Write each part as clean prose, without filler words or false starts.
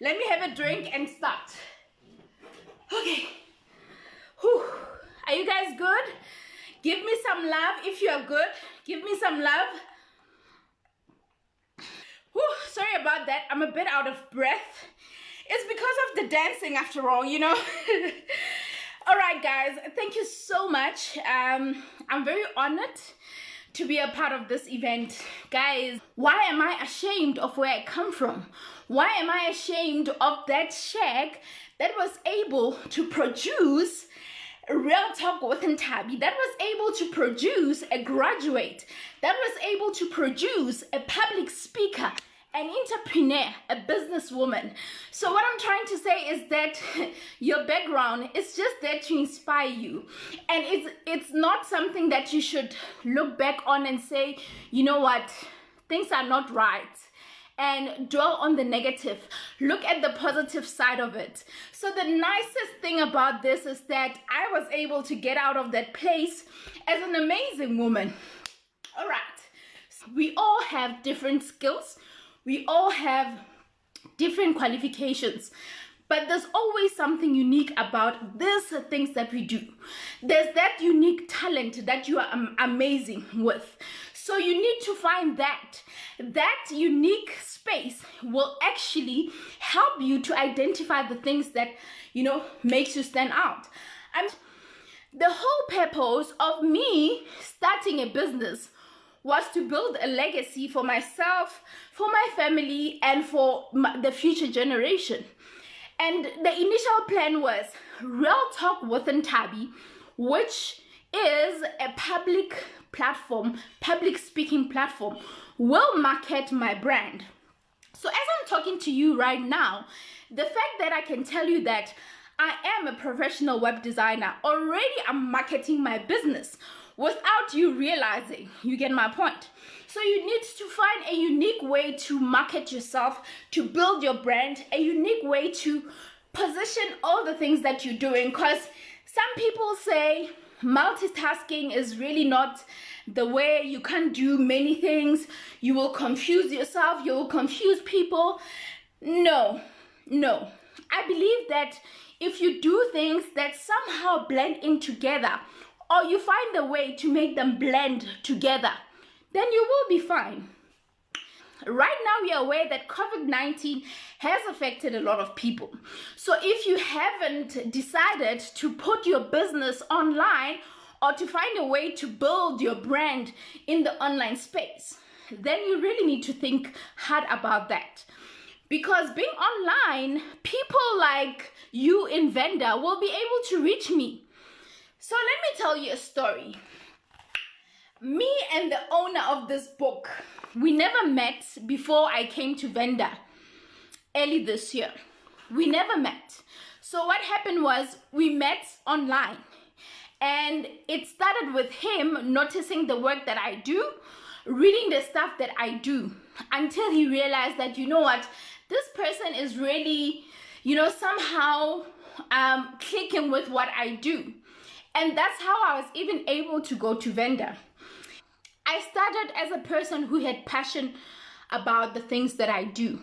Let me have a drink and start. Okay. Whew. Are you guys good? Give me some love if you are good. Give me some love. Whew. Sorry about that. I'm a bit out of breath. It's because of the dancing after all, you know. All right, guys. Thank you so much. I'm very honored to be a part of this event. Guys, why am I ashamed of where I come from? Why am I ashamed of that shack that was able to produce Real Talk with Ntabi, that was able to produce a graduate, that was able to produce a public speaker, an entrepreneur, a businesswoman? So what I'm trying to say is that your background is just there to inspire you, and it's not something that you should look back on and say, you know what, things are not right, and dwell on the negative. Look at the positive side of it. So the nicest thing about this is that I was able to get out of that place as an amazing woman. All right, so we all have different skills, we all have different qualifications, but there's always something unique about these things that we do. There's that unique talent that you are amazing with. So you need to find that unique space will actually help you to identify the things that, you know, makes you stand out. And the whole purpose of me starting a business was to build a legacy for myself, for my family, and for the future generation. And the initial plan was Real Talk with Ntabi, which is a public platform, public speaking platform, will market my brand. So as I'm talking to you right now, the fact that I can tell you that I am a professional web designer, already I'm marketing my business without you realizing. You get my point? So you need to find a unique way to market yourself, to build your brand, a unique way to position all the things that you're doing, because some people say multitasking is really not the way. You can't do many things, you will confuse yourself, you will confuse people. No, I believe that if you do things that somehow blend in together, or you find a way to make them blend together, then you will be fine. Right now, we are aware that COVID-19 has affected a lot of people. So if you haven't decided to put your business online or to find a way to build your brand in the online space, then you really need to think hard about that. Because being online, people like you in Venda will be able to reach me. So let me tell you a story. Me and the owner of this book, we never met before I came to Venda early this year. We never met. So what happened was we met online, and it started with him noticing the work that I do, reading the stuff that I do, until he realized that, you know what, this person is really, you know, somehow clicking with what I do. And that's how I was even able to go to Venda. I started as a person who had passion about the things that I do,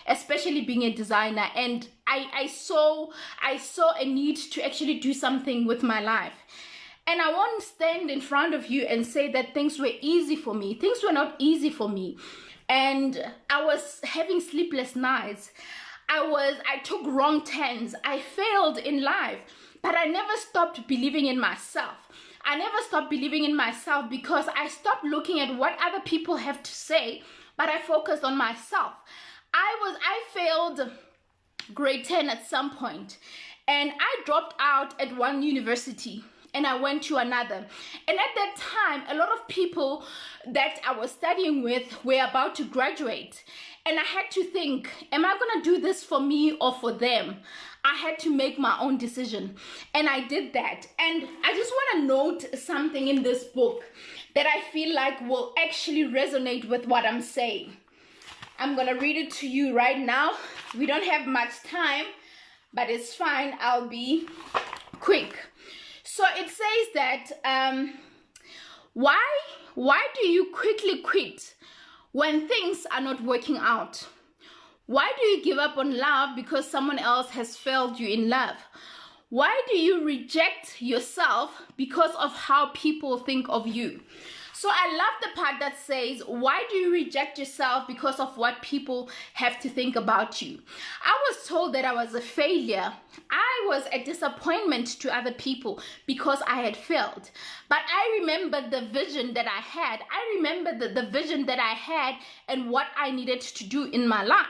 especially being a designer, and I saw a need to actually do something with my life. And I won't stand in front of you and say that things were easy for me. Things were not easy for me, and I was having sleepless nights. I took wrong turns. I failed in life, but I never stopped believing in myself. I never stopped believing in myself because I stopped looking at what other people have to say, but I focused on myself. I failed grade 10 at some point, and I dropped out at one university and I went to another. And at that time, a lot of people that I was studying with were about to graduate, and I had to think, am I gonna do this for me or for them? I had to make my own decision, and I did that. And I just want to note something in this book that I feel like will actually resonate with what I'm saying. I'm gonna read it to you right now. We don't have much time, but it's fine, I'll be quick. So it says that why do you quickly quit when things are not working out? Why do you give up on love because someone else has failed you in love? Why do you reject yourself because of how people think of you? So I love the part that says, why do you reject yourself because of what people have to think about you? I was told that I was a failure. I was a disappointment to other people because I had failed. But I remember the vision that I had. I remember the vision that I had and what I needed to do in my life.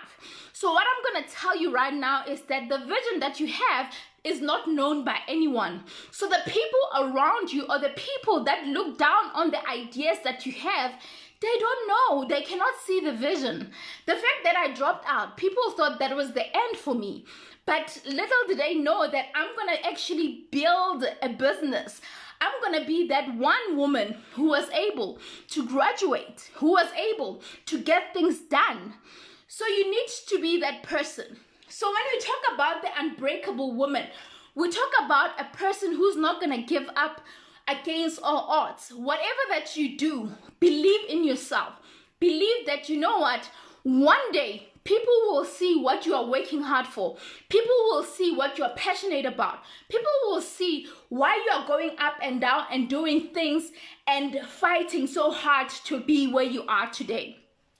So what I'm going to tell you right now is that the vision that you have is not known by anyone. So the people around you, or the people that look down on the ideas that you have, they don't know. They cannot see the vision. The fact that I dropped out, people thought that was the end for me. But little did they know that I'm going to actually build a business. I'm going to be that one woman who was able to graduate, who was able to get things done. So you need to be that person. So when we talk about the unbreakable woman, we talk about a person who's not going to give up against all odds. Whatever that you do, believe in yourself. Believe that, you know what, one day people will see what you are working hard for. People will see what you are passionate about. People will see why you are going up and down and doing things and fighting so hard to be where you are today.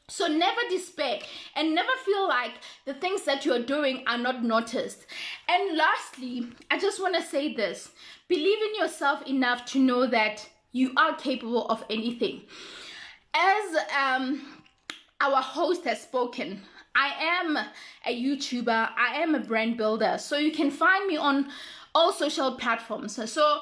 So never despair and never feel like the things that you're doing are not noticed. And lastly, I just want to say this. Believe in yourself enough to know that you are capable of anything. As our host has spoken, I am a YouTuber. I am a brand builder. So you can find me on all social platforms. So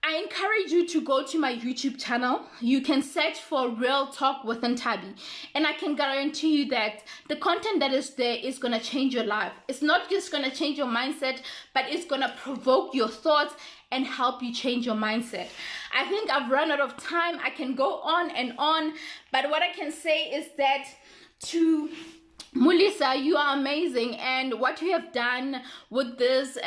I encourage you to go to my YouTube channel. You can search for Real Talk with Ntabi, and I can guarantee you that the content that is there is going to change your life. It's not just going to change your mindset, but it's going to provoke your thoughts and help you change your mindset. I think I've run out of time. I can go on and on, but what I can say is that to Mulisa, you are amazing, and what you have done with this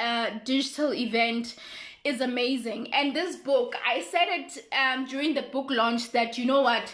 digital event is amazing. And this book, I said it during the book launch that, you know what,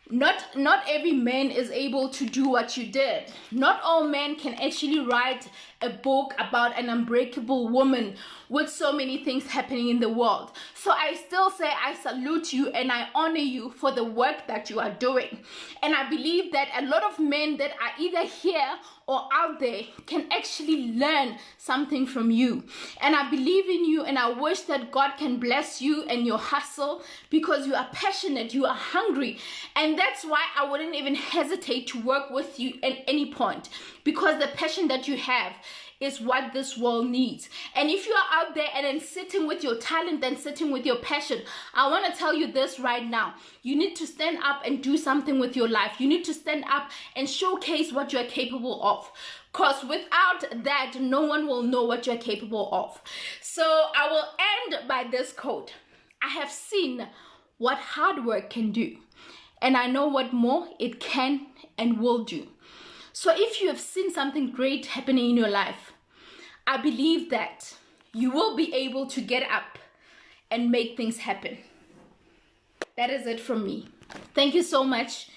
not every man is able to do what you did. Not all men can actually write a book about an unbreakable woman with so many things happening in the world. So I still say I salute you and I honor you for the work that you are doing. And I believe that a lot of men that are either here or out there can actually learn something from you. And I believe in you, and I wish that God can bless you and your hustle, because you are passionate, you are hungry. And that's why I wouldn't even hesitate to work with you at any point, because the passion that you have is what this world needs. And if you are out there and then sitting with your talent and sitting with your passion, I want to tell you this right now. You need to stand up and do something with your life. You need to stand up and showcase what you are capable of. Because without that, no one will know what you're capable of. So I will end by this quote. I have seen what hard work can do, and I know what more it can and will do. So if you have seen something great happening in your life, I believe that you will be able to get up and make things happen. That is it from me. Thank you so much.